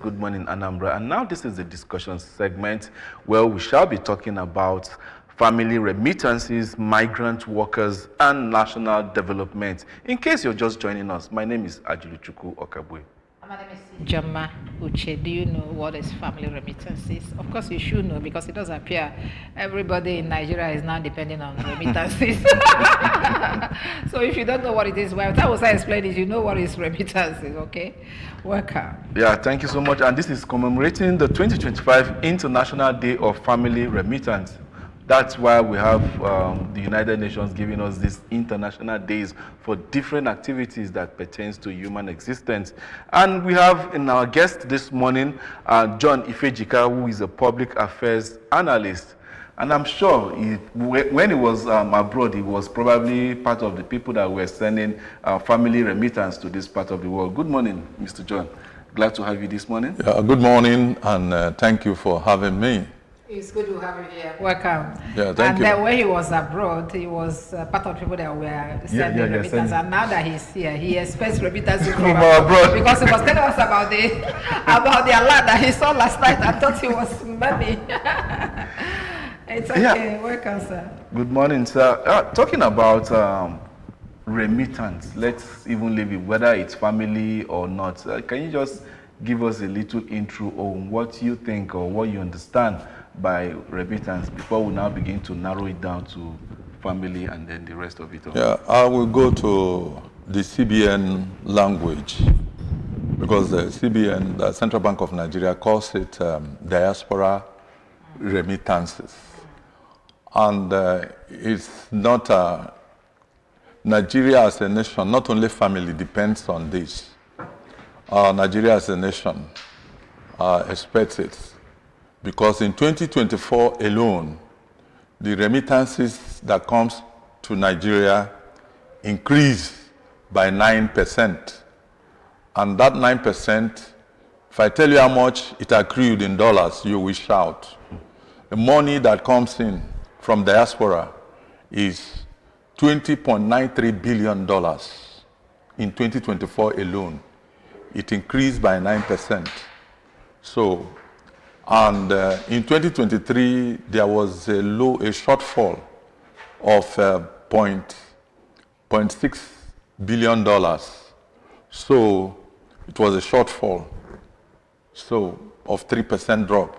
Good morning, Anambra. And now this is the discussion segment where we shall be talking about family remittances, migrant workers, and national development. In case you're just joining us, my name is Ajuluchuku Okabwe. My name is Jama Uche. Do you know what is family remittances? Of course, you should know because it does appear everybody in Nigeria is now depending on remittances. So if you don't know what it is, well, that was I explained it. You know what is remittances, okay? Welcome. Yeah, thank you so much. And this is commemorating the 2025 International Day of Family Remittance. That's why we have the United Nations giving us these international days for different activities that pertains to human existence. And we have in our guest this morning, John Ifejika, who is a public affairs analyst. And I'm sure when he was abroad, he was probably part of the people that were sending family remittance to this part of the world. Good morning, Mr. John. Glad to have you this morning. Yeah, good morning, and thank you for having me. It's good to have you here. Welcome. Yeah, thank you. And then when he was abroad, he was part of people that were sending remittance. And now that he's here, he expects remittances from abroad. Because he was telling us about the alert that he saw last night. I thought it was money. It's okay. Yeah. Welcome, sir. Good morning, sir. Talking about remittance, let's even leave it, whether it's family or not. Can you just give us a little intro on what you think or what you understand by remittance before we now begin to narrow it down to family and then the rest of it all? Yeah, I will go to the CBN language because the CBN, the Central Bank of Nigeria, calls it diaspora remittances. And it's not Nigeria as a nation, not only family depends on this. Nigeria as a nation expects it because in 2024 alone, the remittances that comes to Nigeria increased by 9%. And that 9%, if I tell you how much it accrued in dollars, you will shout. The money that comes in from diaspora is $20.93 billion in 2024 alone. It increased by 9%. So, and in 2023, there was a shortfall of $0.6 billion. So, it was a shortfall, so of 3% drop.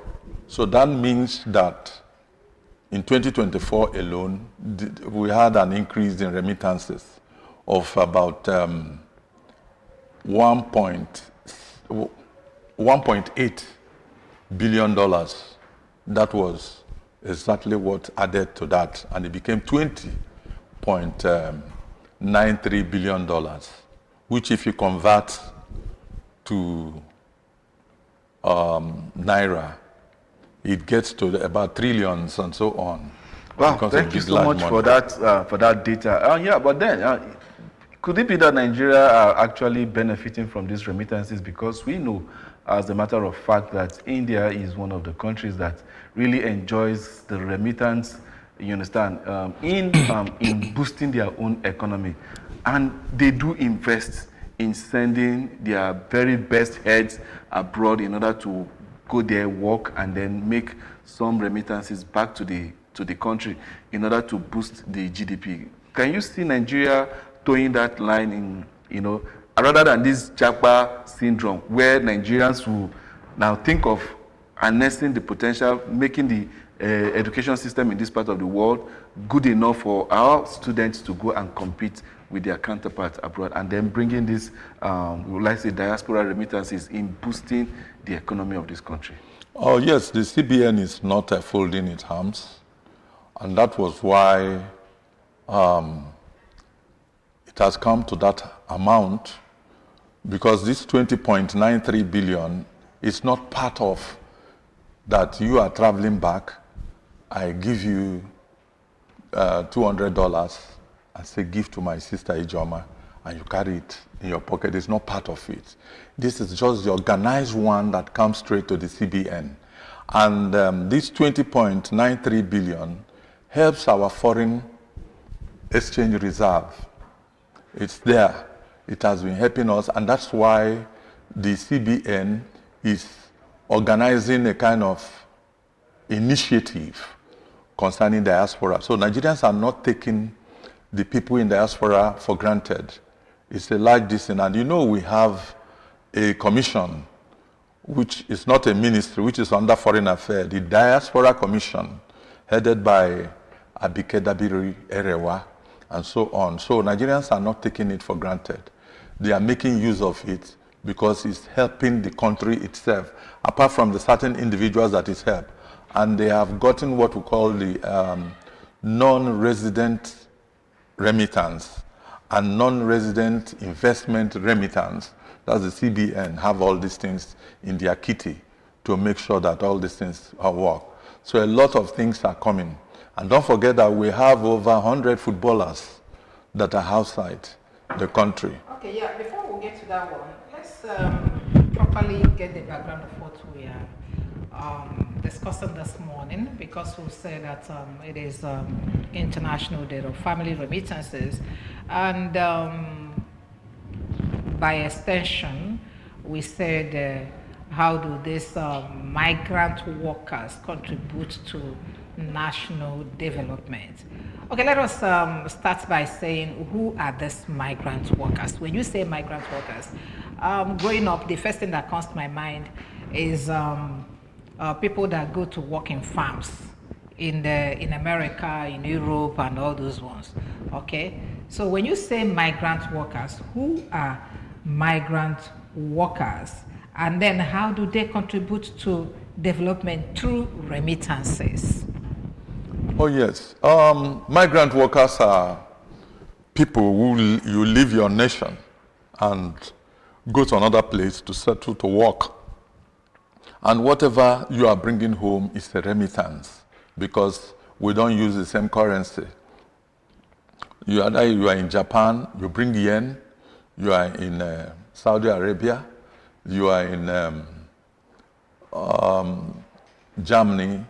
So that means that in 2024 alone, we had an increase in remittances of about $1.8 billion. That was exactly what added to that, and it became $20.93 billion, which if you convert to Naira, it gets to about trillions and so on. Wow, thank you so much for that data. Yeah, but then, could it be that Nigeria are actually benefiting from these remittances? Because we know, as a matter of fact, that India is one of the countries that really enjoys the remittance, you understand, in boosting their own economy. And they do invest in sending their very best heads abroad in order to go there, work, and then make some remittances back to the country in order to boost the GDP. Can you see Nigeria towing that line in, rather than this Japa syndrome, where Nigerians will now think of harnessing the potential, making the education system in this part of the world good enough for our students to go and compete with their counterparts abroad, and then bringing this, let's say, diaspora remittances in boosting the economy of this country? Oh yes, the CBN is not folding its arms, and that was why it has come to that amount, because this 20.93 billion is not part of that. You are traveling back, I give you $200 and say, give to my sister Ijoma, and you carry it in your pocket. It's not part of it. This is just the organized one that comes straight to the CBN. And this 20.93 billion helps our foreign exchange reserve. It's there. It has been helping us, and that's why the CBN is organizing a kind of initiative concerning diaspora. So Nigerians are not taking the people in diaspora for granted. It's a large distance. And you know we have a commission, which is not a ministry, which is under Foreign Affairs, the Diaspora Commission, headed by Abike Dabiri Erewa, and so on. So Nigerians are not taking it for granted. They are making use of it because it's helping the country itself, apart from the certain individuals that it helps. And they have gotten what we call the non-resident remittance and non-resident investment remittance. That's the CBN, have all these things in their kitty to make sure that all these things work. So a lot of things are coming. And don't forget that we have over 100 footballers that are outside the country. Okay, yeah, before we get to that one, let's properly get the background of what we are discussing this morning, because we'll say that it is International Day of Family Remittances. And by extension, we said how do these migrant workers contribute to national development? Okay, let us start by saying, who are these migrant workers? When you say migrant workers, growing up, the first thing that comes to my mind is people that go to work in farms in America, in Europe, and all those ones. Okay, so when you say migrant workers, who are migrant workers, and then how do they contribute to development through remittances? Oh yes, migrant workers are people who you leave your nation and go to another place to settle, to work. And whatever you are bringing home is a remittance, because we don't use the same currency. You are in Japan, you bring yen. You are in Saudi Arabia. You are in Germany,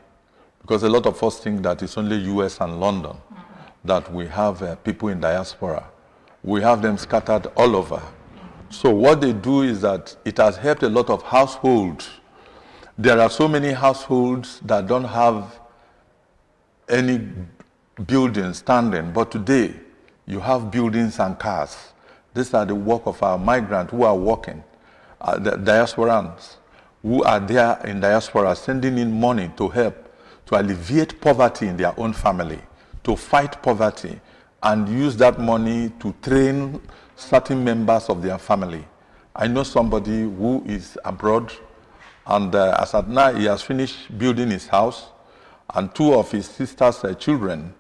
because a lot of us think that it's only US and London that we have people in diaspora. We have them scattered all over. So what they do is that it has helped a lot of households. There are so many households that don't have any buildings standing, but today you have buildings and cars. These are the work of our migrants who are working, the diasporans who are there in diaspora, sending in money to help to alleviate poverty in their own family, to fight poverty, and use that money to train certain members of their family. I know somebody who is abroad, and as at now he has finished building his house, and two of his sister's children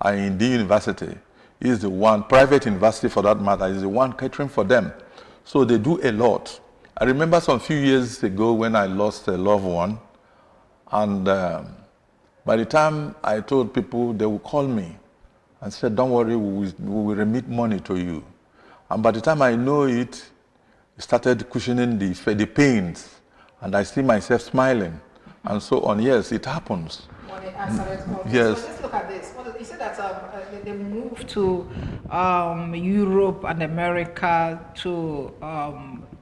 are in the university. He's the one, private university for that matter, is the one catering for them. So they do a lot. I remember some few years ago when I lost a loved one, and by the time I told people, they would call me and said, don't worry, we will remit money to you. And by the time I know it, started cushioning the pains, and I see myself smiling, and so on. Yes, it happens. Yes. So let's look at this. You said that they moved to Europe and America to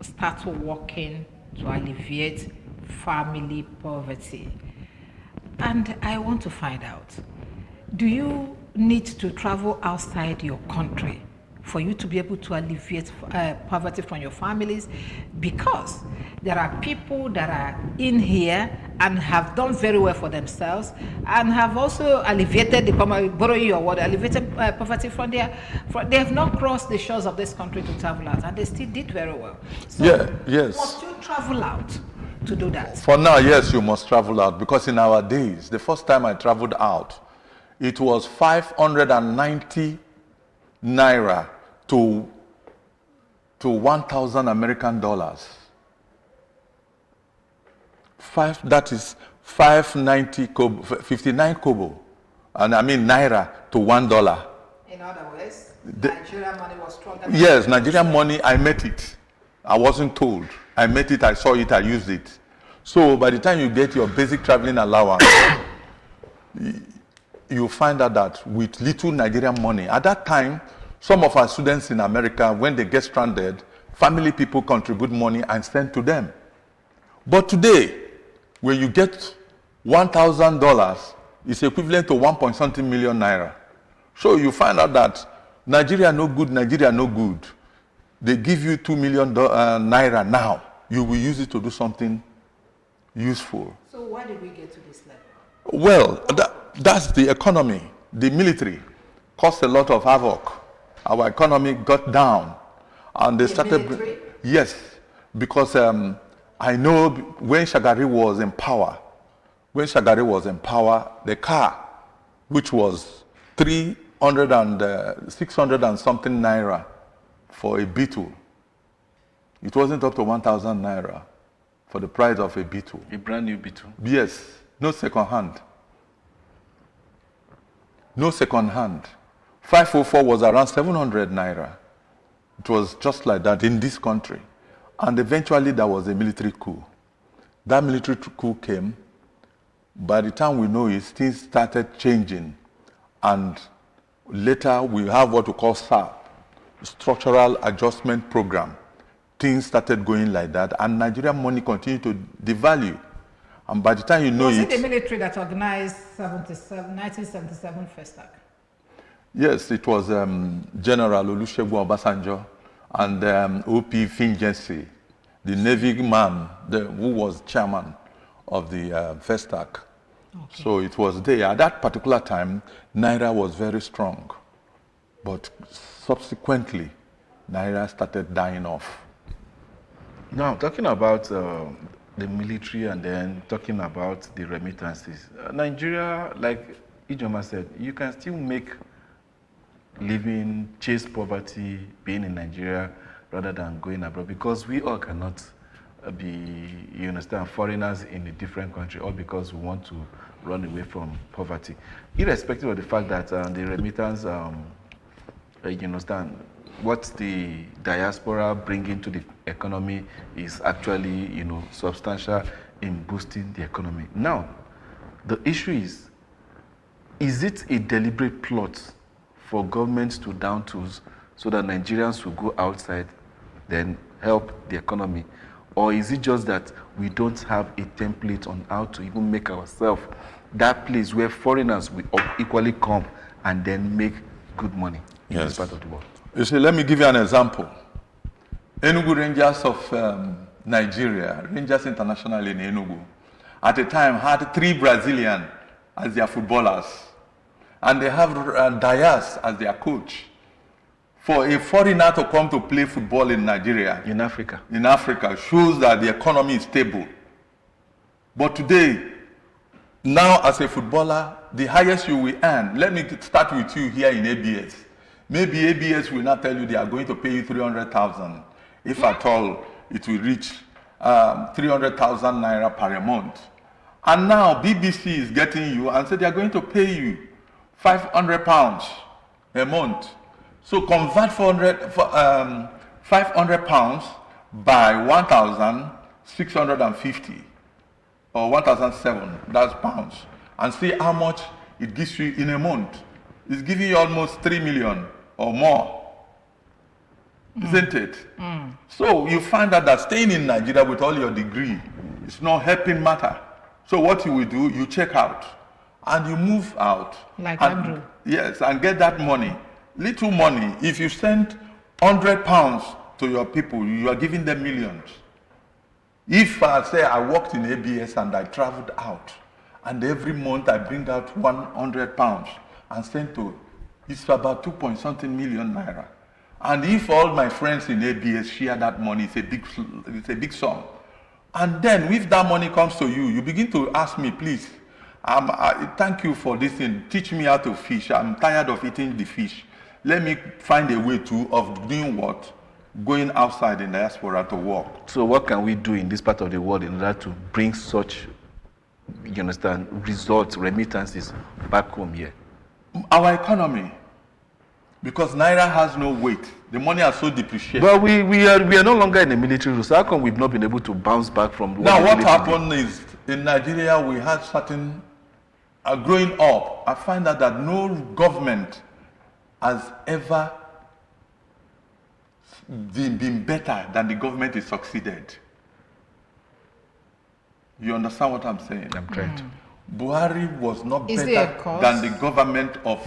start working to alleviate family poverty. And I want to find out, do you need to travel outside your country for you to be able to alleviate poverty from your families? Because there are people that are in here and have done very well for themselves and have also alleviated the borrowing your word, alleviated poverty from they have not crossed the shores of this country to travel out, and they still did very well. So yes. Must you travel out to do that? For now, yes, you must travel out, because in our days, the first time I traveled out, it was 590 naira to 1,000 American dollars. That is 590 kobo, 59 kobo, and I mean naira to $1. In other words, Nigerian money was stronger. Yes, Nigerian money, I met it. I wasn't told. I met it, I saw it, I used it. So by the time you get your basic traveling allowance, you find out that with little Nigerian money, at that time, some of our students in America, when they get stranded, family people contribute money and send to them. But today, when you get $1,000, it's equivalent to 1 point something million naira. So you find out that Nigeria no good, Nigeria no good. They give you 2 million naira now. You will use it to do something useful. So why did we get to this level? Well, that's the economy. The military caused a lot of havoc. Our economy got down, and they started. Military? Yes, because I know when Shagari was in power, the car, which was 300 and 600 and something naira for a Beetle, it wasn't up to 1,000 naira for the price of a Beetle. A brand new Beetle. Yes, no second hand. No second hand. 504 was around 700 naira. It was just like that in this country. And eventually there was a military coup. That military coup came. By the time we know it, things started changing. And later we have what we call SAP, Structural Adjustment Program. Things started going like that, and Nigerian money continued to devalue. And by the time you know Was it the military that organized 1977 Festac? Yes, it was General Olusegun Obasanjo and O.P. Fingency, the Navy man who was chairman of the Festac. Okay. So it was there. At that particular time, Naira was very strong. But subsequently, Naira started dying off. Now, talking about the military and then talking about the remittances, Nigeria, like Ijoma said, you can still make living, chase poverty, being in Nigeria rather than going abroad, because we all cannot be, you understand, foreigners in a different country, all because we want to run away from poverty. Irrespective of the fact that the remittance, you understand, what the diaspora bring into the economy is actually, you know, substantial in boosting the economy. Now, the issue is it a deliberate plot for governments to down tools so that Nigerians will go outside, then help the economy? Or is it just that we don't have a template on how to even make ourselves that place where foreigners will equally come and then make good money in this part of the world? You see, let me give you an example. Enugu Rangers of Nigeria, Rangers International in Enugu, at the time had 3 Brazilians as their footballers. And they have Dias as their coach. For a foreigner to come to play football in Nigeria, in Africa, shows that the economy is stable. But today, now as a footballer, the highest you will earn, let me start with you here in ABS. Maybe ABS will not tell you they are going to pay you 300,000. If at all, it will reach 300,000 naira per month. And now BBC is getting you and said they are going to pay you 500 pounds a month. So convert 500 pounds by 1,650 or 1,007, that's pounds, and see how much it gives you in a month. It's giving you almost 3 million or more, isn't it? So you find out that staying in Nigeria with all your degree is not helping matter. So what you will do, you check out and you move out. Like and, Andrew. Yes, and get that money. Little money. If you send 100 pounds to your people, you are giving them millions. If I say I worked in ABS and I traveled out, and every month I bring out 100 pounds and send to, it's about 2 point something million naira. And if all my friends in ABS share that money, it's a big sum. And then if that money comes to you, you begin to ask me, please, thank you for this thing. Teach me how to fish. I'm tired of eating the fish. Let me find a way of doing what? Going outside in diaspora to work. So what can we do in this part of the world in order to bring such, you understand, results, remittances back home here? Our economy. Because Naira has no weight. The money are so depreciated. But we are no longer in the military rule. So how come we've not been able to bounce back from now what happened is, in Nigeria, we had certain, growing up, I find out that no government has ever been better than the government is succeeded. You understand what I'm saying? I'm trying to. Buhari was not Is there a better cause? than the government of...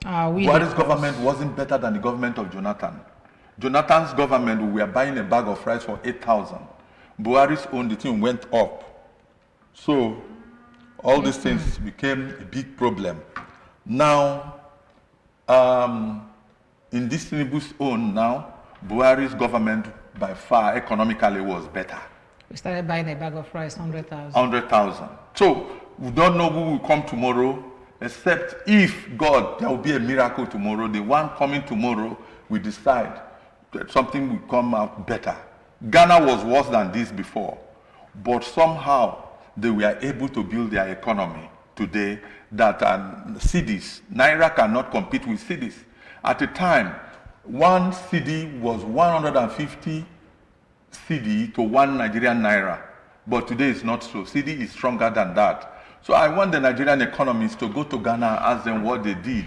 We Buhari's the government wasn't better than the government of Jonathan. Jonathan's government, we were buying a bag of rice for 8,000. Buhari's own, the thing went up. So all these things became a big problem. Now, in this Tinubu's own now, Buhari's government by far economically was better. We started buying a bag of rice, 100,000. 100,000. So we don't know who will come tomorrow, except if God, there will be a miracle tomorrow. The one coming tomorrow will decide that something will come out better. Ghana was worse than this before, but somehow they were able to build their economy today that cedis, Naira cannot compete with cedis. At the time, one cedi was 150 cedi to one Nigerian Naira, but today it's not so. Cedi is stronger than that. So I want the Nigerian economists to go to Ghana and ask them what they did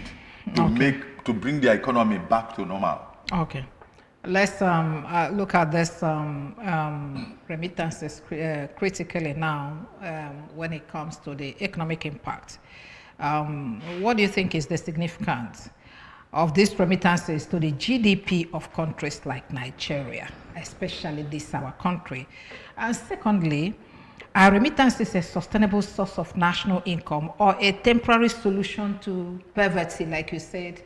to bring their economy back to normal. Okay. Let's look at this remittances critically now when it comes to the economic impact. What do you think is the significance of these remittances to the GDP of countries like Nigeria, especially this our country? And secondly, are remittances a sustainable source of national income or a temporary solution to poverty, like you said,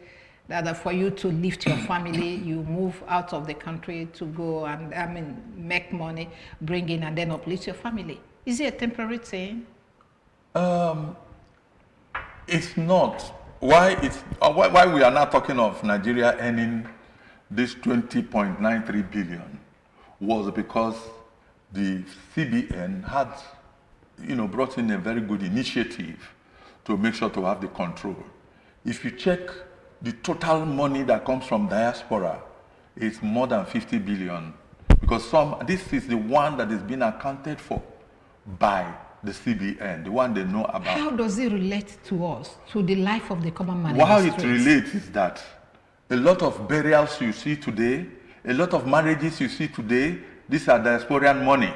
that for you to lift your family, you move out of the country to go and make money, bring in, and then uplift your family? Is it a temporary thing? It's not. Why we are now talking of Nigeria earning this 20.93 billion was because the CBN had, brought in a very good initiative to make sure to have the control. If you check the total money that comes from diaspora, it's more than 50 billion, because this is the one that is being accounted for by the CBN, the one they know about. How does it relate to us, to the life of the common man? How it relates is that a lot of burials you see today, a lot of marriages you see today, these are diasporan money.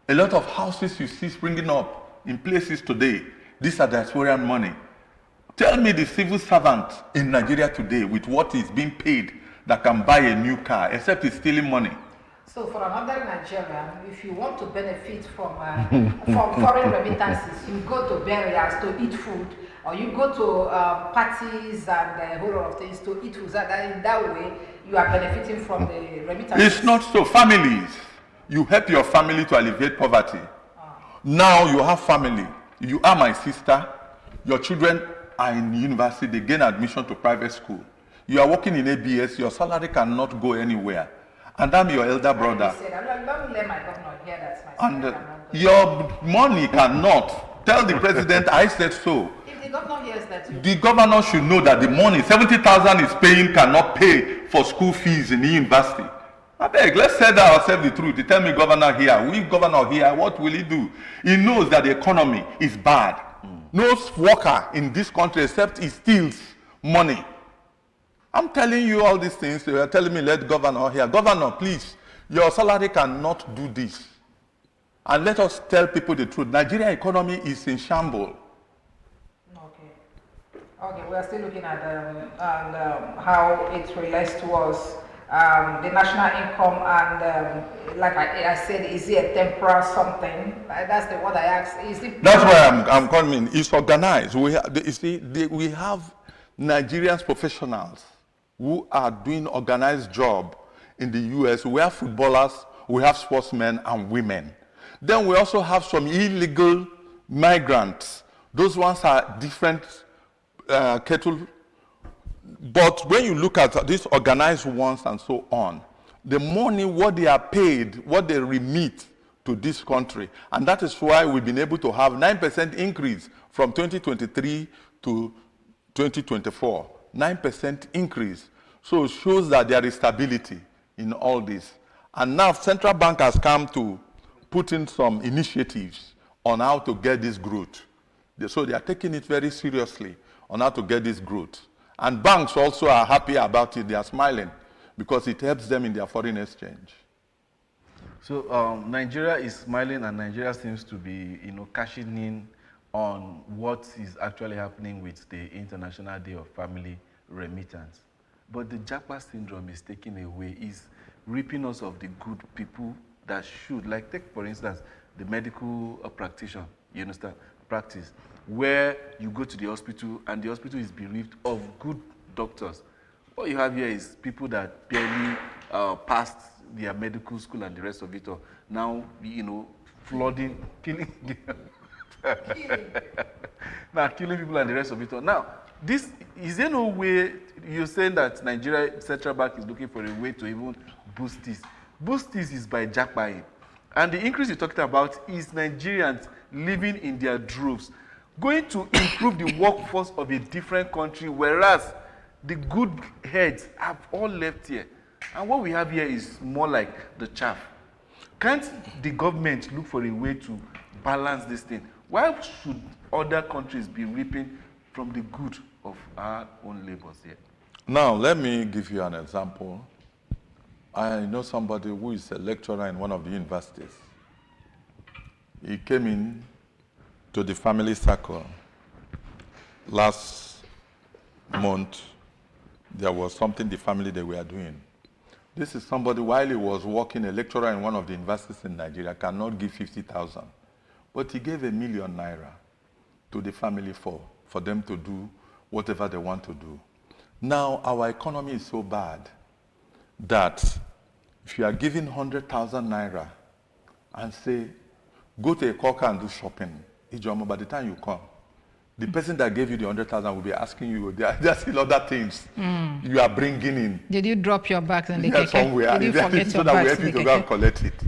A lot of houses you see springing up in places today, these are diasporan money. Tell me the civil servant in Nigeria today with what is being paid that can buy a new car, except he's stealing money. So for another Nigerian, if you want to benefit from foreign remittances, you go to burials to eat food, or you go to parties and a whole lot of things to eat food. In that way, you are benefiting from the remittances. It's not so. Families, you help your family to alleviate poverty. Now you have family. You are my sister. Your children are in university. They gain admission to private school. You are working in ABS. Your salary cannot go anywhere. And I'm your elder brother. Let me let my governor hear that. And your money cannot. Tell the president I said so. If the governor hears that, the governor should know that the money 70,000 is paying cannot pay for school fees in the university. I beg, let's say that ourselves the truth. You tell me governor here, we governor here, what will he do? He knows that the economy is bad. No worker in this country except he steals money. I'm telling you all these things. You are telling me, let governor here. Governor, please, your salary cannot do this. And let us tell people the truth. Nigeria economy is in shambles. Okay, we are still looking at how it relates to us, the national income, and like I said, is it a temporal something? That's what I asked. Is it? That's why I'm coming. It's organized. We have Nigerian professionals who are doing organized job in the US. We have footballers, we have sportsmen and women. Then we also have some illegal migrants. Those ones are different kettle. But when you look at these organized ones and so on, the money, what they are paid, what they remit to this country, and that is why we've been able to have 9% increase from 2023 to 2024. 9% increase. So it shows that there is stability in all this. And now central bank has come to put in some initiatives on how to get this growth. So they are taking it very seriously on how to get this growth. And banks also are happy about it. They are smiling because it helps them in their foreign exchange. So Nigeria is smiling, and Nigeria seems to be, cashing in on what is actually happening with the International Day of Family Remittance. But the Japa syndrome is taken away, is ripping us of the good people that should, like take for instance, the medical practitioner, you understand, practice, where you go to the hospital and the hospital is bereaved of good doctors. What you have here is people that barely passed their medical school and the rest of it all. Now, flooding, killing people and the rest of it all. Now, is there no way, you're saying that Nigeria Central Bank is looking for a way to even boost this? Boost this is by jackpotting. And the increase you're talking about is Nigerians living in their droves, going to improve the workforce of a different country, whereas the good heads have all left here. And what we have here is more like the chaff. Can't the government look for a way to balance this thing? Why should other countries be reaping from the good of our own labors here? Now, let me give you an example. I know somebody who is a lecturer in one of the universities. He came in to the family circle last month. There was something the family they were doing. This is somebody, while he was working, a lecturer in one of the universities in Nigeria, cannot give 50,000. But he gave ₦1 million to the family for them to do whatever they want to do. Now, our economy is so bad that if you are giving 100,000 naira and say, go to a corker and do shopping, Ijomo, by the time you come, the person that gave you the 100,000 will be asking you, there are still other things you are bringing in. Did you drop your bags in the keke? Somewhere. Did you forget so your that we bags help in you the to go and keke? collect it.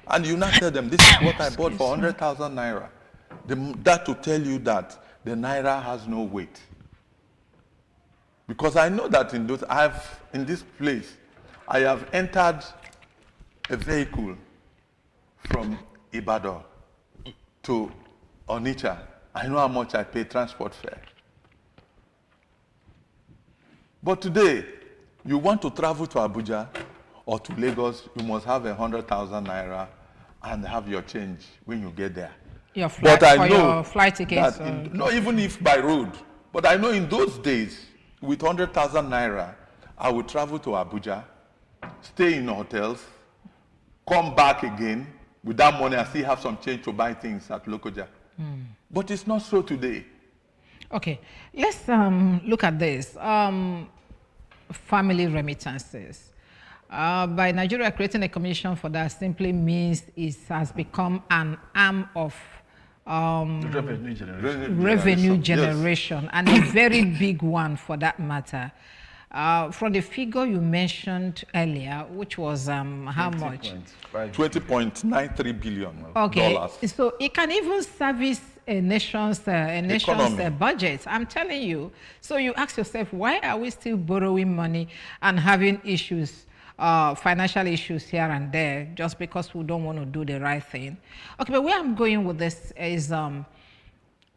And you now tell them, this is what I bought for 100,000 naira. That to tell you that the naira has no weight. Because I know that in this place, I have entered a vehicle from Ibadan to Onitsha. I know how much I pay transport fare. But today, you want to travel to Abuja or to Lagos, you must have 100,000 naira and have your change when you get there. Your flight, but I for know your flight tickets? Not even if by road. But I know in those days, with 100,000 naira, I would travel to Abuja, stay in hotels, come back again with that money and still have some change to buy things at Lokoja. But it's not so today. Okay, let's look at this. Family remittances. By Nigeria creating a commission for that simply means it has become an arm of revenue generation, yes. And a very big one for that matter. From the figure you mentioned earlier, which was how much? 20.93 billion. Okay, dollars. so it can even service a nation's budget. I'm telling you. So you ask yourself, why are we still borrowing money and having issues, financial issues here and there, just because we don't want to do the right thing? Okay, but where I'm going with this is in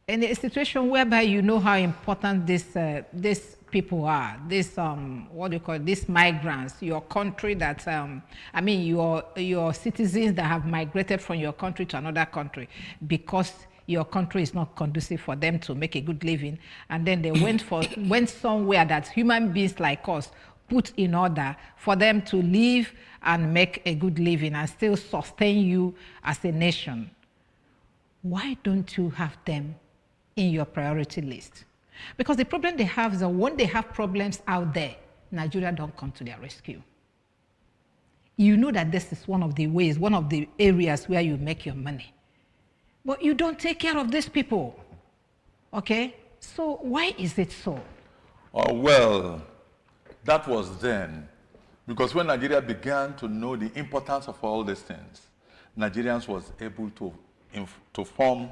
a situation whereby you know how important this people are, this what do you call it, these migrants, your country that I mean your citizens that have migrated from your country to another country because your country is not conducive for them to make a good living, and then they went somewhere that human beings like us put in order for them to live and make a good living and still sustain you as a nation. Why don't you have them in your priority list? Because the problem they have is that when they have problems out there, Nigeria don't come to their rescue. You know that this is one of the ways, one of the areas where you make your money. But you don't take care of these people, okay? So why is it so? Well, that was then. Because when Nigeria began to know the importance of all these things, Nigerians was able to form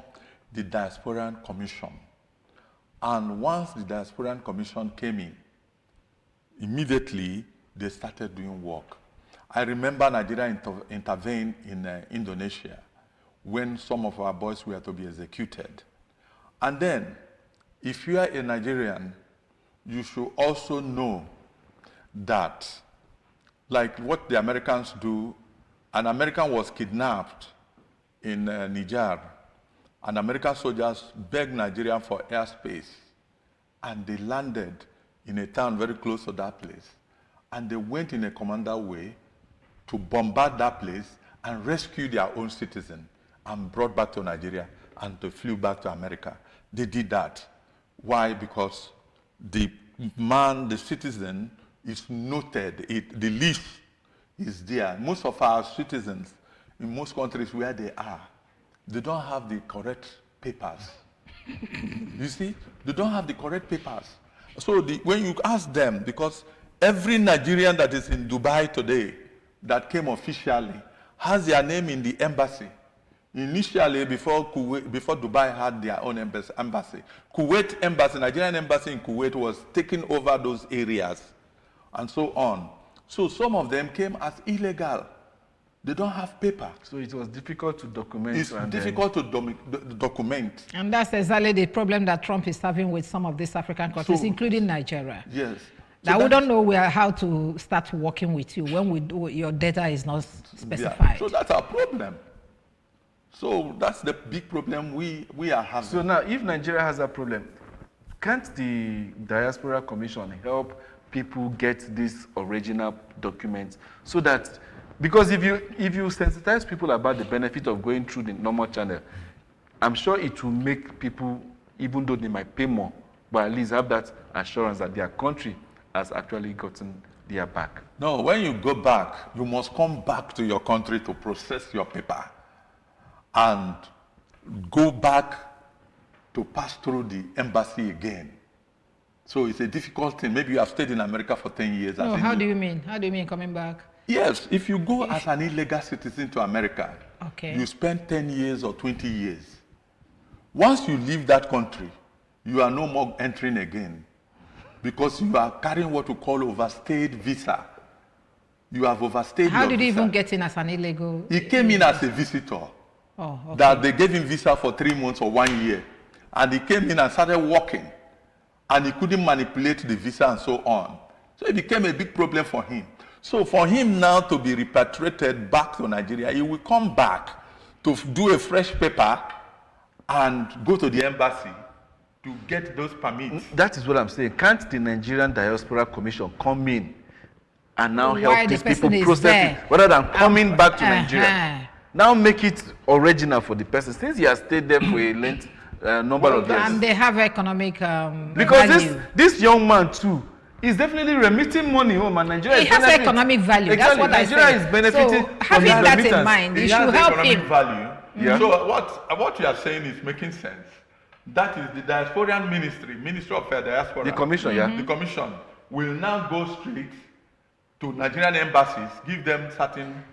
the Diasporan Commission. And once the Diasporan Commission came in, immediately they started doing work. I remember Nigeria intervened in Indonesia when some of our boys were to be executed. And then, if you are a Nigerian, you should also know that, like what the Americans do An American was kidnapped in Niger, and American soldiers begged Nigeria for airspace, and they landed in a town very close to that place. And they went in a commander way to bombard that place and rescue their own citizen and brought back to Nigeria, and they flew back to America. They did that. Why? Because the man, the citizen, is noted. The list is there. Most of our citizens in most countries where they are, they don't have the correct papers. You see? They don't have the correct papers. So when you ask them, because every Nigerian that is in Dubai today that came officially has their name in the embassy. Initially, before Dubai had their own embassy, Kuwait embassy, Nigerian embassy in Kuwait was taking over those areas and so on. So some of them came as illegal. They don't have paper. So it was difficult to document. It's difficult to document. And that's exactly the problem that Trump is having with some of these African countries, including Nigeria. Yes. Now, we don't know how to start working with you when your data is not specified. Yeah. So that's our problem. So that's the big problem we are having. So now, if Nigeria has a problem, can't the Diaspora Commission help people get these original documents so that, because if you sensitize people about the benefit of going through the normal channel, I'm sure it will make people, even though they might pay more, but at least have that assurance that their country has actually gotten their back. No, when you go back, you must come back to your country to process your paper and go back to pass through the embassy again. So it's a difficult thing. Maybe you have stayed in America for 10 years. No, how do you mean? How do you mean coming back? Yes, if you go as an illegal citizen to America, okay, you spend 10 years or 20 years. Once you leave that country, you are no more entering again because you are carrying what we call overstayed visa. You have overstayed How your did he visa. even get in as an illegal? He came in as a visitor. Oh, okay. That they gave him visa for 3 months or 1 year. And he came in and started working. And he couldn't manipulate the visa and so on. So it became a big problem for him. So for him now to be repatriated back to Nigeria, he will come back to do a fresh paper and go to the embassy to get those permits. That is what I'm saying. Can't the Nigerian Diaspora Commission come in and now help these people process it, rather than coming back to Nigeria? Now make it original for the person, since he has stayed there for a length number of years. And they have economic because value. this young man too is definitely remitting money home, and Nigeria it has economic value. Exactly. That's what Nigeria I say. is benefiting so from having this that remittance. in mind, you It should has help economic him. value. Yeah. So what you are saying is making sense. That is the Diasporian Ministry of Diaspora. The commission, yeah. The commission will now go straight to Nigerian embassies, give them certain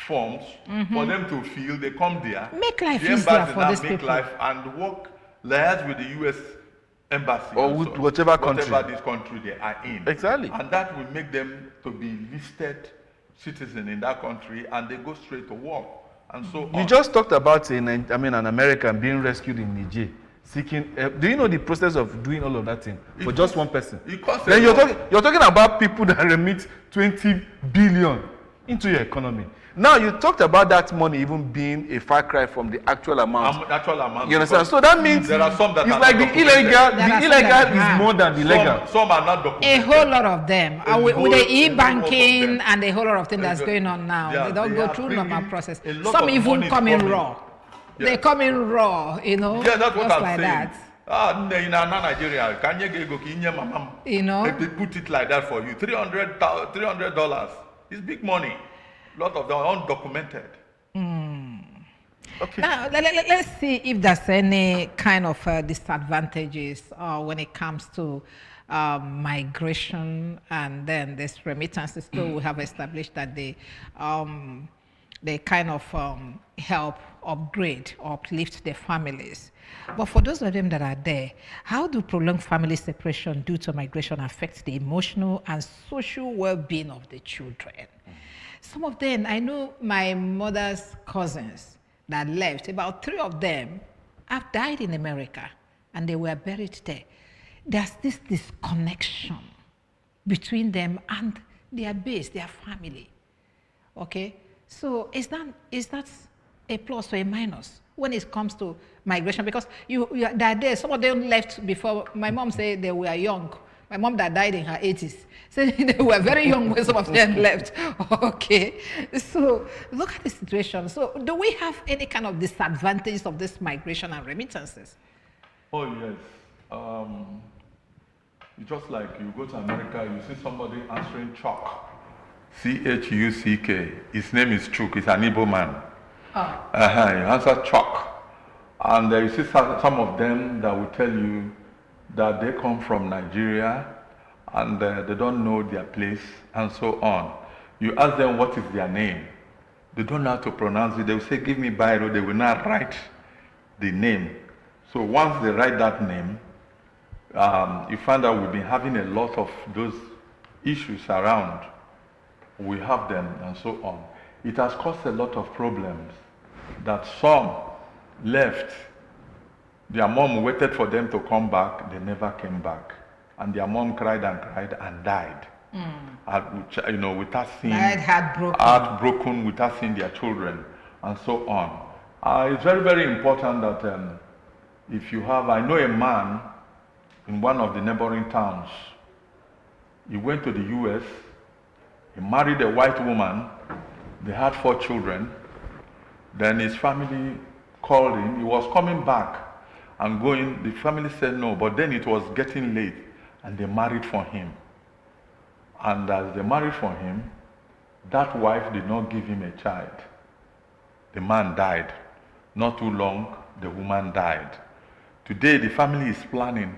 forms for them to fill. They come there. Make life the easier embassy for now these make people. life and work liaise with the U.S. embassy Or with whatever country. whatever this country they are in. Exactly. And that will make them to be listed citizen in that country, and they go straight to work and so on. You just talked about an American being rescued in Niger, seeking. Do you know the process of doing all of that thing for just one person? Then you're talking about people that remit 20 billion into your economy. Now you talked about that money even being a far cry from the actual amount. Actual amount. You understand? So that means there are some that it's are like not the illegal. documented. The illegal is more than the legal. Some are not documented. A whole lot of them. With the whole lot e-banking of them. and a whole lot of things that's going on now. Yeah, they don't they go are through normal bringing process. a lot Some of even money come in coming. raw. Yeah. They come in raw, you know. Yeah, that's what just I'm like saying. that. In Nigeria, can you go kinye mama? You know. If they put it like that for you, $300. It's big money. A lot of them are undocumented. Okay. Now, let's see if there's any kind of disadvantages when it comes to migration and then this remittances. So we have established that they kind of help upgrade or uplift their families. But for those of them that are there, how do prolonged family separation due to migration affect the emotional and social well-being of the children? Some of them, I know my mother's cousins that left, about 3 of them have died in America and they were buried there. There's this disconnection between them and their base, their family. Okay? So is that a plus or a minus when it comes to migration? Because that day, some of them left before. My mom said they were young. My mom that died in her 80s said they were very young when some of them left. Okay. So look at the situation. So do we have any kind of disadvantage of this migration and remittances? Oh, yes. It's just like you go to America, you see somebody answering Chuck. Chuck. His name is Chuk. He's an Igbo man. Oh. He answers Chuck. And you see some of them that will tell you that they come from Nigeria and they don't know their place and so on. You ask them what is their name. They don't know how to pronounce it. They will say, give me Biro. They will not write the name. So once they write that name, you find out we've been having a lot of those issues around. We have them and so on. It has caused a lot of problems that some left. Their mom waited for them to come back. They never came back. And their mom cried and died. Without seeing, Died heartbroken without seeing their children and so on. It's very, very important that if you have, I know a man in one of the neighboring towns. He went to the US, he married a white woman, they had 4 children. Then his family called him, he was coming back and going, the family said no, but then it was getting late and they married for him. And as they married for him, that wife did not give him a child. The man died. Not too long, the woman died. Today, the family is planning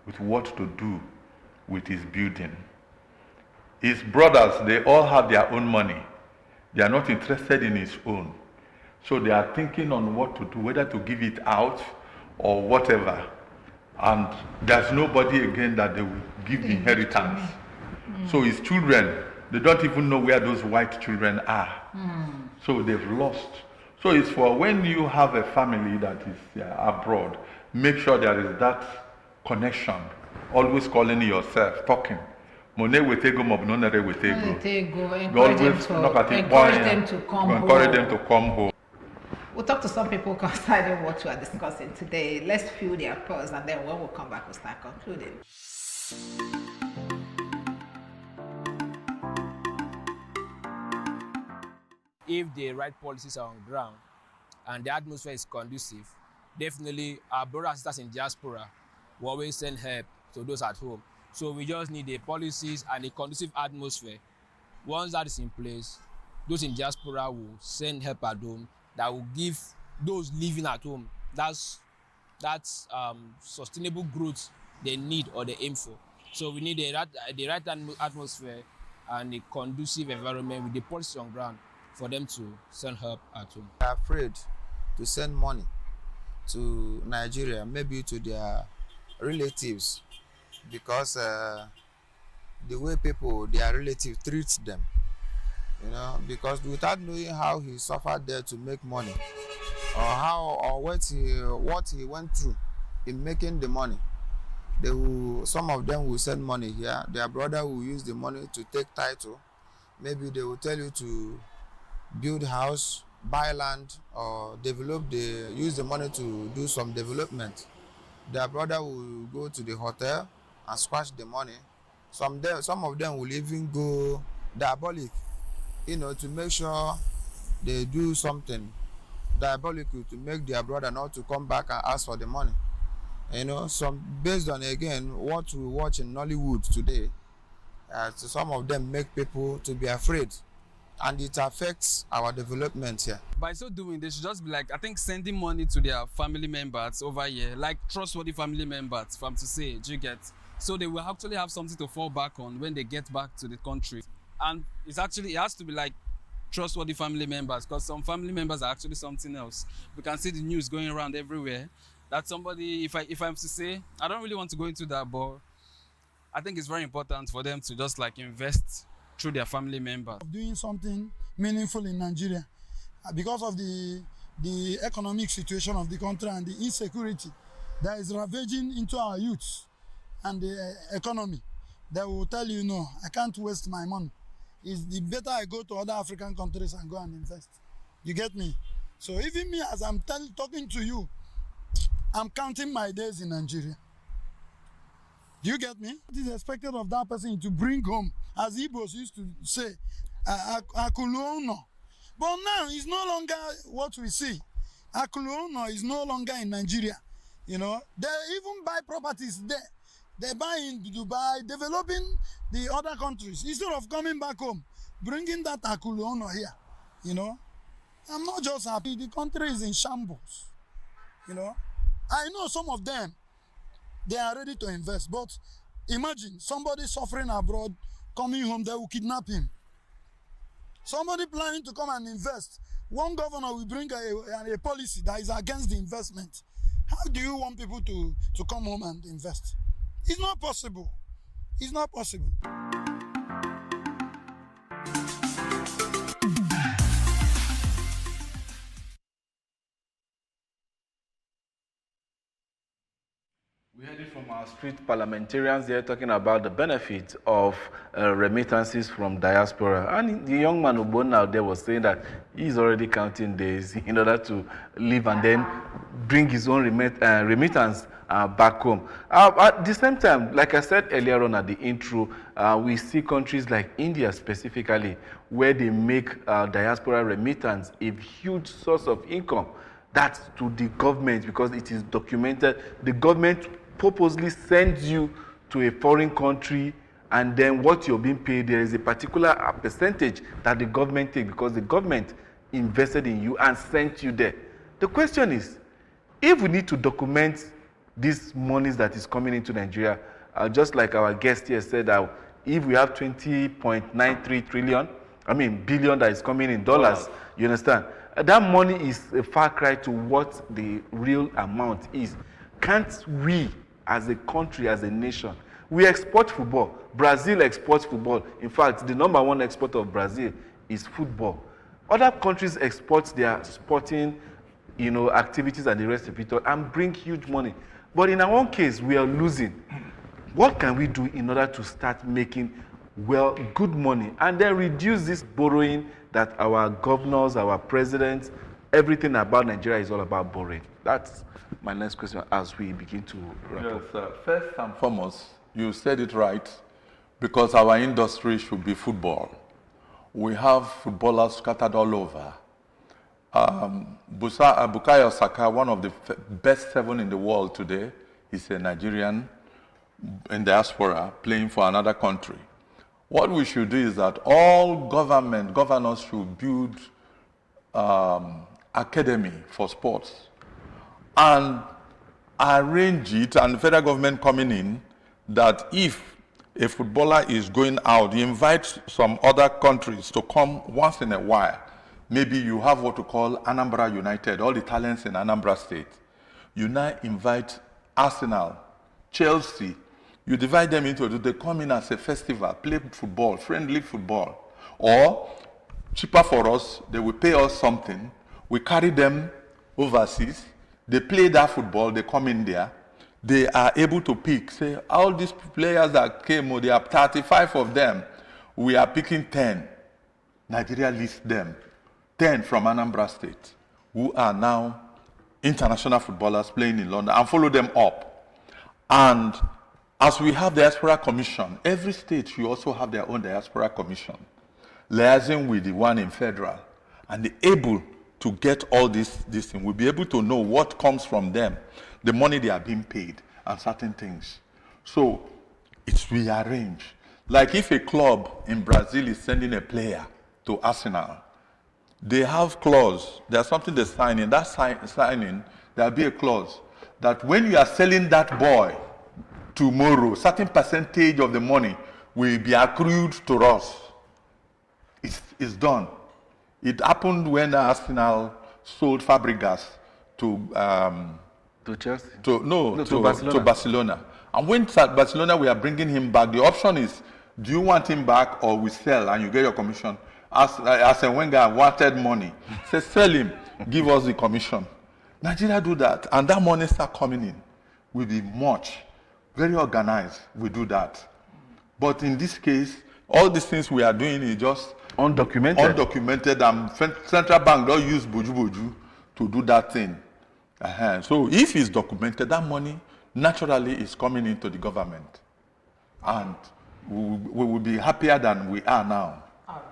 with what to do with his building. His brothers, they all have their own money. They are not interested in his own. So they are thinking on what to do, whether to give it out or whatever. And there's nobody again that they will give the inheritance. So his children, they don't even know where those white children are. So they've lost. So it's for when you have a family that is abroad, make sure there is that connection. Always calling yourself, talking. Encourage them to come home. We'll talk to some people concerning what we are discussing today. Let's feel their pulse, and then when we come back, we'll start concluding. If the right policies are on ground and the atmosphere is conducive, definitely our brothers and sisters in diaspora will always send help to those at home. So we just need the policies and a conducive atmosphere. Once that is in place, those in diaspora will send help at home that will give those living at home that's sustainable growth they need or they aim for. So we need the right atmosphere and a conducive environment with the policy on ground for them to send help at home. They are afraid to send money to Nigeria, maybe to their relatives, because the way their relatives treat them, because without knowing how he suffered there to make money, or what he went through in making the money, some of them will send money here. Their brother will use the money to take title. Maybe they will tell you to build house, buy land, or use the money to do some development. Their brother will go to the hotel and squash the money. Some of them will even go diabolic, to make sure they do something diabolical to make their brother not to come back and ask for the money. Based on, again, what we watch in Nollywood today, some of them make people to be afraid, and it affects our development here. By so doing, they should just be sending money to their family members over here, like trustworthy family members, do you get? So they will actually have something to fall back on when they get back to the country. And it has to be like trustworthy family members, because some family members are actually something else. We can see the news going around everywhere. That somebody, if I'm to say, I don't really want to go into that, but I think it's very important for them to just invest through their family members. Doing something meaningful in Nigeria because of the economic situation of the country and the insecurity that is ravaging into our youth and the economy. They will tell you, no, I can't waste my money it's the better I go to other African countries and go and invest. You get me? So even me, as I'm talking to you, I'm counting my days in Nigeria. Do you get me? It is expected of that person to bring home, as Igbos used to say, Akuluono. But now it's no longer what we see. Akuluono is no longer in Nigeria. You know, they even buy properties there. They buy in Dubai, developing the other countries. Instead of coming back home, bringing that Akuluono here. You know, I'm not just happy. The country is in shambles. You know, I know some of them, they are ready to invest. But imagine somebody suffering abroad, coming home, they will kidnap him. Somebody planning to come and invest. One governor will bring a policy that is against the investment. How do you want people to come home and invest? It's not possible. It's not possible. We heard it from our street parliamentarians. They're talking about the benefit of remittances from diaspora. And the young man Ubon out there was saying that he's already counting days in order to live and then bring his own remittance back home. At the same time, like I said earlier on at the intro, we see countries like India specifically, where they make diaspora remittance a huge source of income. That's to the government because it is documented. The government purposely sends you to a foreign country, and then what you're being paid, there is a particular percentage that the government takes because the government invested in you and sent you there. The question is, if we need to document these monies that is coming into Nigeria, just like our guest here said, if we have 20.93 trillion, billion that is coming in dollars, you understand? That money is a far cry to what the real amount is. Can't we, as a country, as a nation, we export football. Brazil exports football. In fact, the number one export of Brazil is football. Other countries export their sporting, activities and the rest of it and bring huge money. But in our own case, we are losing. What can we do in order to start making, good money and then reduce this borrowing that our governors, our presidents, everything about Nigeria is all about borrowing? That's my next question as we begin to wrap up. Yes, first and foremost, you said it right, because our industry should be football. We have footballers scattered all over. Bukayo Saka, one of the best 7 in the world today, is a Nigerian in diaspora playing for another country. What we should do is that all governors should build academy for sports and arrange it, and the federal government coming in, that if a footballer is going out, you invite some other countries to come once in a while. Maybe you have what we call Anambra United, all the talents in Anambra State. You now invite Arsenal, Chelsea. You divide them into, they come in as a festival, play football, friendly football. Or, cheaper for us, they will pay us something. We carry them overseas. They play that football, they come in there. They are able to pick, say, all these players that came, there are 35 of them. We are picking 10. Nigeria lists them. 10 from Anambra State, who are now international footballers playing in London, and follow them up. And as we have the Diaspora Commission, every state should also have their own Diaspora Commission, liaising with the one in federal, and they're able to get all this thing. We'll be able to know what comes from them, the money they are being paid, and certain things. So it's rearranged. Like if a club in Brazil is sending a player to Arsenal, they have clause. There's something they sign in. That signing, there'll be a clause that when you are selling that boy tomorrow, certain percentage of the money will be accrued to us. It's done. It happened when Arsenal sold Fabregas to Chelsea? To Barcelona. To Barcelona. And when Barcelona we are bringing him back, the option is, do you want him back or we sell and you get your commission? Arsene Wenger wanted money. Say, sell him, give us the commission. Nigeria do that, and that money start coming in. Will be much, very organized. We do that. But in this case, All these things we are doing is just undocumented, and central bank don't use boju to do that thing. So if it's documented, that money naturally is coming into the government. And we will be happier than we are now. All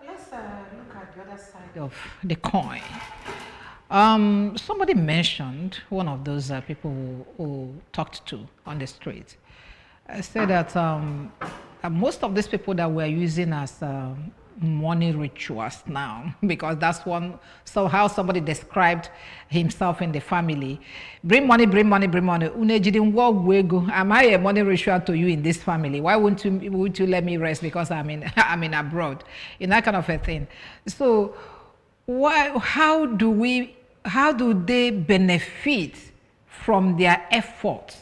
right. Let's look at the other side of the coin. Somebody mentioned, one of those people who talked to on the street, said that most of these people that we're using as money rituals now, because that's how somebody described himself in the family. Bring money, bring money, bring money. Am I a money ritual to you in this family? Why wouldn't you let me rest because I'm in abroad? In that kind of a thing. So how do they benefit from their efforts?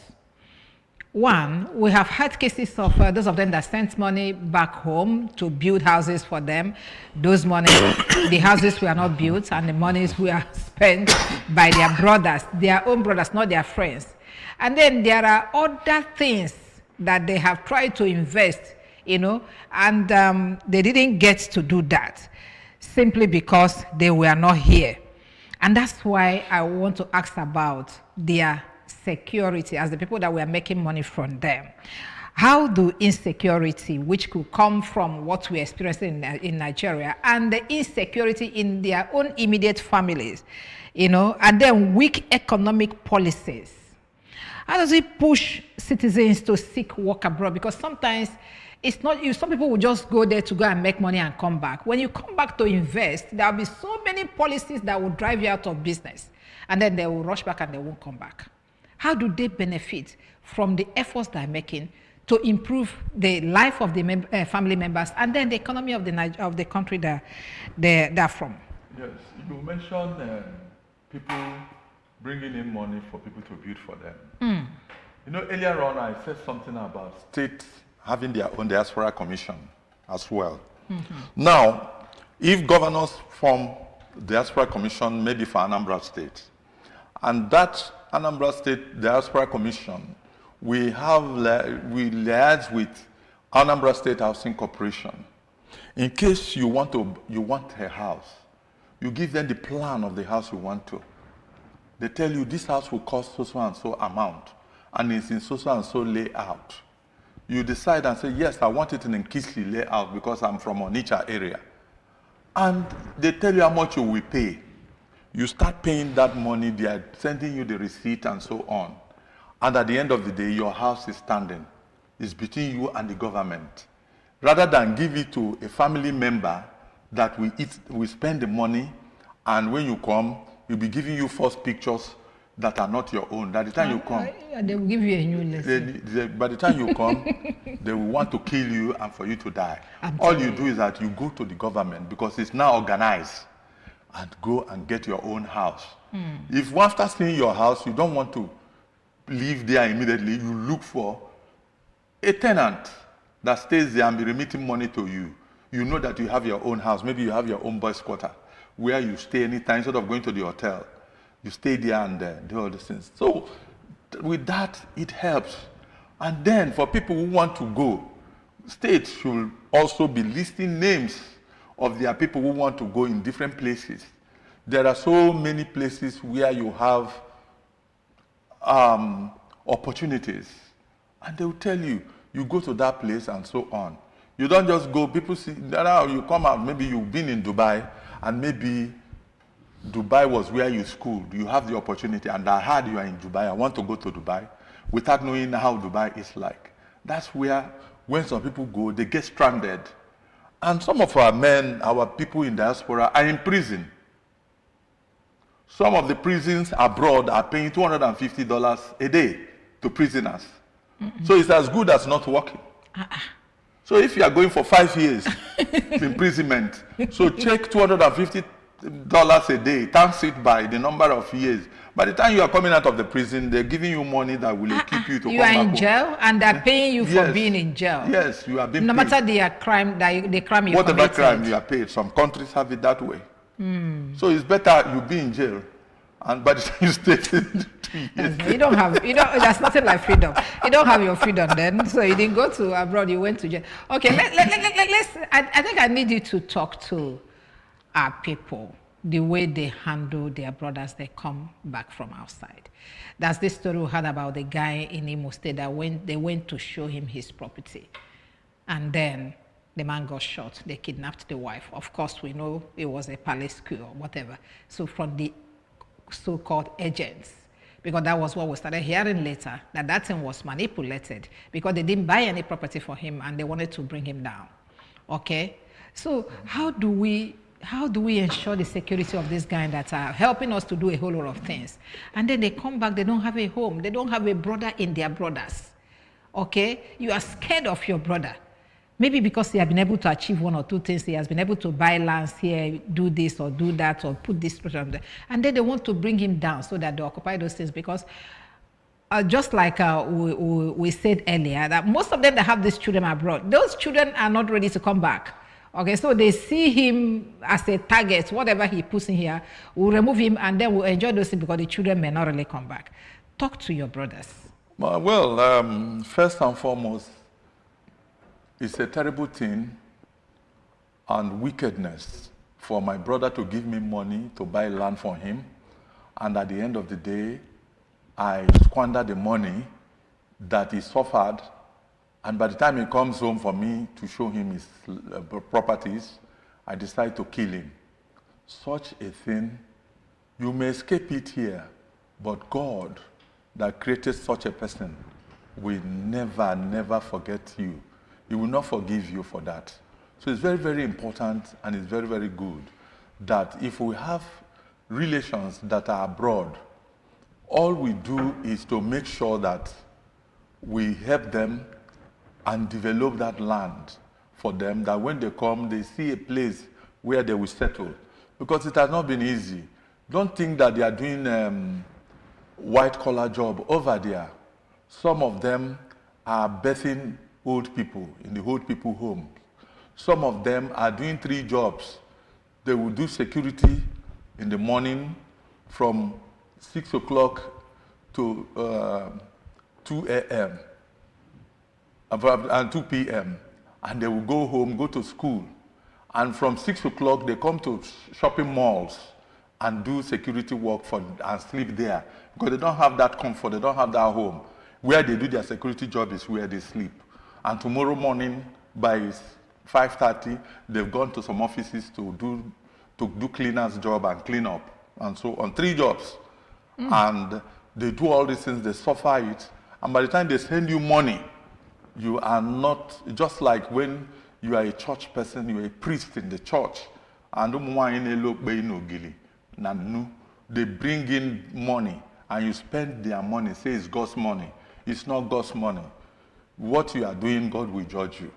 One, we have had cases of those of them that sent money back home to build houses for them. Those money, the houses were not built, and the monies were spent by their brothers, their own brothers, not their friends. And then there are other things that they have tried to invest, and they didn't get to do that simply because they were not here. And that's why I want to ask about their security as the people that were making money from them. How do insecurity, which could come from what we're experiencing in Nigeria, and the insecurity in their own immediate families, and then weak economic policies, how does it push citizens to seek work abroad? Because sometimes it's not you. Some people will just go there to go and make money and come back. When you come back to invest, there will be so many policies that will drive you out of business, and then they will rush back and they won't come back. How do they benefit from the efforts they're making to improve the life of the family members and then the economy of the country they're from? Yes, you mentioned people bringing in money for people to build for them. Earlier on I said something about states having their own diaspora commission as well. Now, if governors form diaspora commission, maybe for Anambra State, and that Anambra State Diaspora Commission, we liaise with Anambra State Housing Corporation. In case you want a house, you give them the plan of the house you want to. They tell you this house will cost so and so amount, and it's in so and so layout. You decide and say, yes, I want it in a Kisli layout because I'm from Onitsha area. And they tell you how much you will pay. You start paying that money, they are sending you the receipt and so on. And at the end of the day, your house is standing. It's between you and the government. Rather than give it to a family member that we spend the money, and when you come, we'll be giving you false pictures that are not your own. By the time you come, they will give you a new lesson. By the time you come, they will want to kill you and for you to die. All you do is that you go to the government because it's now organized, and go and get your own house. If after seeing your house, you don't want to live there immediately, you look for a tenant that stays there and be remitting money to you. You know that you have your own house. Maybe you have your own boys' quarter where you stay anytime instead of going to the hotel. You stay there and do all these things. So with that, it helps. And then for people who want to go, states should also be listing names of their people who want to go in different places. There are so many places where you have opportunities, and they will tell you, you go to that place and so on. You don't just go, people see, now you come out, maybe you've been in Dubai, and maybe Dubai was where you schooled. You have the opportunity, and I heard you are in Dubai, I want to go to Dubai, without knowing how Dubai is like. That's where, when some people go, they get stranded. And some of our men, our people in diaspora, are in prison. Some of the prisons abroad are paying $250 a day to prisoners. So it's as good as not working. So if you are going for 5 years imprisonment, so check $250 a day, times it by the number of years. By the time you are coming out of the prison, they're giving you money that will keep you to come back home. You are in jail, and they're paying you for being in jail. Yes, you are being paid. No matter the crime, the crime you committed. Whatever crime you are paid. Some countries have it that way. So it's better you be in jail And by the time you stay, You don't have, there's nothing like freedom. You don't have your freedom then. So you didn't go to abroad, you went to jail. Okay, I think I need you to talk to our people, the way they handle their brothers they come back from outside. That's this story we heard about the guy in Imo State that they went to show him his property. And then the man got shot. They kidnapped the wife. Of course, we know it was a palace coup or whatever. So from the so-called agents, because that was what we started hearing later, that thing was manipulated because they didn't buy any property for him and they wanted to bring him down. Okay? So how do we ensure the security of these guys that are helping us to do a whole lot of things? And then they come back, they don't have a home. They don't have a brother in their brothers. Okay? You are scared of your brother. Maybe because he has been able to achieve one or two things, he has been able to buy lands here, do this or do that, or put this on there. And then they want to bring him down so that they occupy those things because just like we said earlier, that most of them that have these children abroad, those children are not ready to come back. Okay, so they see him as a target, whatever he puts in here, we'll remove him and then we'll enjoy those things because the children may not really come back. Talk to your brothers. Well, first and foremost, it's a terrible thing and wickedness for my brother to give me money to buy land for him, and at the end of the day, I squander the money that he suffered, and by the time he comes home for me to show him his properties, I decide to kill him. Such a thing, you may escape it here, but God that created such a person will never, never forget you. He will not forgive you for that. So it's very, very important and it's very, very good that if we have relations that are abroad, all we do is to make sure that we help them and develop that land for them, that when they come, they see a place where they will settle. Because it has not been easy. Don't think that they are doing white-collar job over there. Some of them are birthing old people in the old people home. Some of them are doing 3 jobs. They will do security in the morning from 6 o'clock to 2 a.m. and 2 p.m. And they will go home, go to school. And from 6 o'clock, they come to shopping malls and do security work and sleep there. Because they don't have that comfort, they don't have that home. Where they do their security job is where they sleep. And tomorrow morning, by 5:30, they've gone to some offices to do cleaner's job and clean up, and so on. 3 jobs. And they do all these things, they suffer it. And by the time they send you money, you are not, just like when you are a church person, you are a priest in the church, and they bring in money, and you spend their money, say it's God's money. It's not God's money. What you are doing, God will judge you.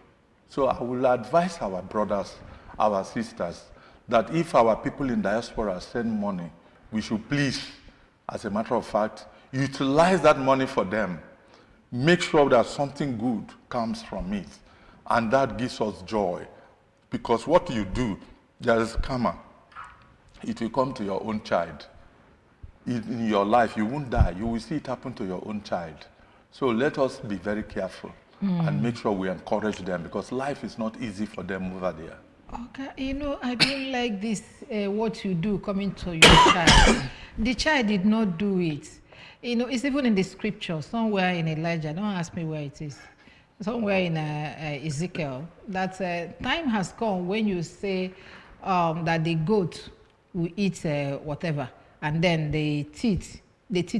So I will advise our brothers, our sisters, that if our people in diaspora send money, we should please, as a matter of fact, utilize that money for them. Make sure that something good comes from it. And that gives us joy. Because what you do, there is karma. It will come to your own child. In your life, you won't die. You will see it happen to your own child. So let us be very careful and make sure we encourage them, because life is not easy for them over there. Okay, I don't like this, what you do coming to your child. The child did not do it. It's even in the scripture, somewhere in Elijah, don't ask me where it is, somewhere in Ezekiel, that time has come when you say that the goat will eat whatever, and then the teeth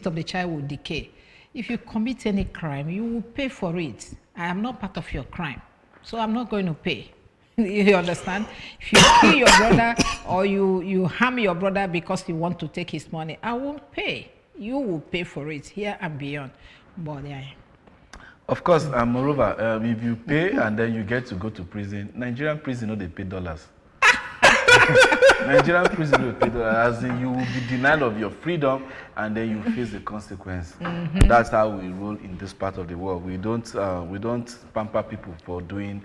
of the child will decay. If you commit any crime, you will pay for it. I am not part of your crime, so I'm not going to pay. You understand? If you kill your brother or you harm your brother because you want to take his money, I won't pay. You will pay for it here and beyond. But yeah. Of course, moreover, if you pay and then you get to go to prison, Nigerian prison, they pay dollars. Nigerian prison will pay dollars, as in you will be denied of your freedom and then you face the consequence. That's how we roll in this part of the world. We don't pamper people for doing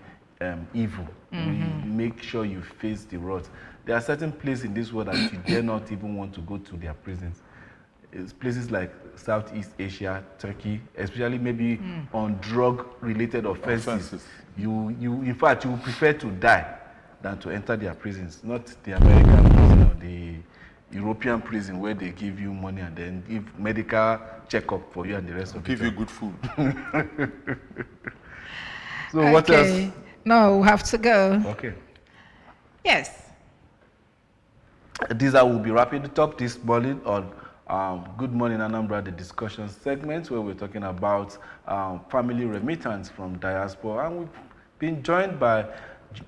evil. We make sure you face the wrath. There are certain places in this world that you dare not even want to go to their prisons. is places like Southeast Asia, Turkey, especially maybe on drug-related offenses. You, in fact, you prefer to die than to enter their prisons, not the American prison or the European prison where they give you money and then give medical checkup for you and the rest of give you good food. So what else? No, we have to go. Okay. Yes. These I will be wrapping it up this morning on Good Morning Anambra, the discussion segment where we're talking about family remittance from diaspora. And we've been joined by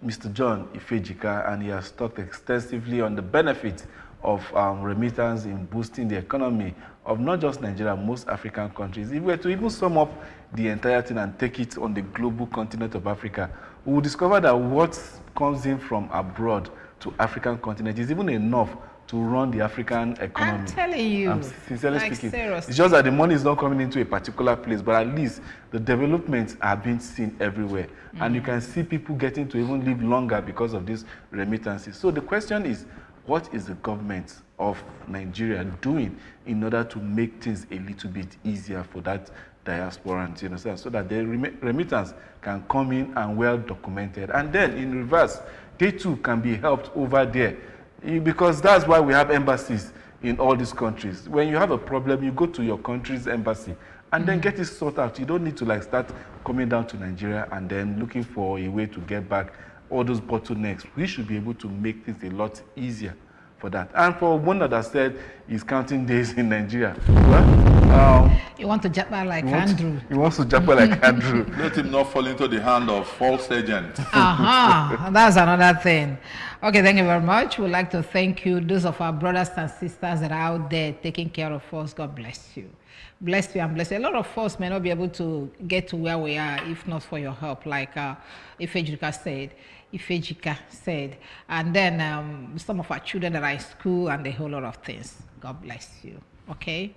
Mr. John Ifejika, and he has talked extensively on the benefits of remittance in boosting the economy of not just Nigeria, most African countries. If we were to even sum up the entire thing and take it on the global continent of Africa, we will discover that what comes in from abroad to African continent is even enough to run the African economy. I'm telling you. I'm sincerely like speaking. Seriously. It's just that the money is not coming into a particular place, but at least the developments are being seen everywhere. And you can see people getting to even live longer because of these remittances. So the question is, what is the government of Nigeria doing in order to make things a little bit easier for that diaspora, you know, so that the remittance can come in and well documented, and then in reverse, they too can be helped over there, because that's why we have embassies in all these countries. When you have a problem, you go to your country's embassy and then get it sorted out. You don't need to like start coming down to Nigeria and then looking for a way to get back all those bottlenecks. We should be able to make things a lot easier for that. And for one that said he's counting days in Nigeria, well, You want to jump like Andrew. He wants to jump like Andrew. Let him not fall into the hand of false agents. That's another thing. Okay, thank you very much. We'd like to thank you, those of our brothers and sisters that are out there taking care of us. God bless you. Bless you and bless you. A lot of us may not be able to get to where we are if not for your help, like Ifejika said. And then some of our children that are in school and a whole lot of things. God bless you. Okay?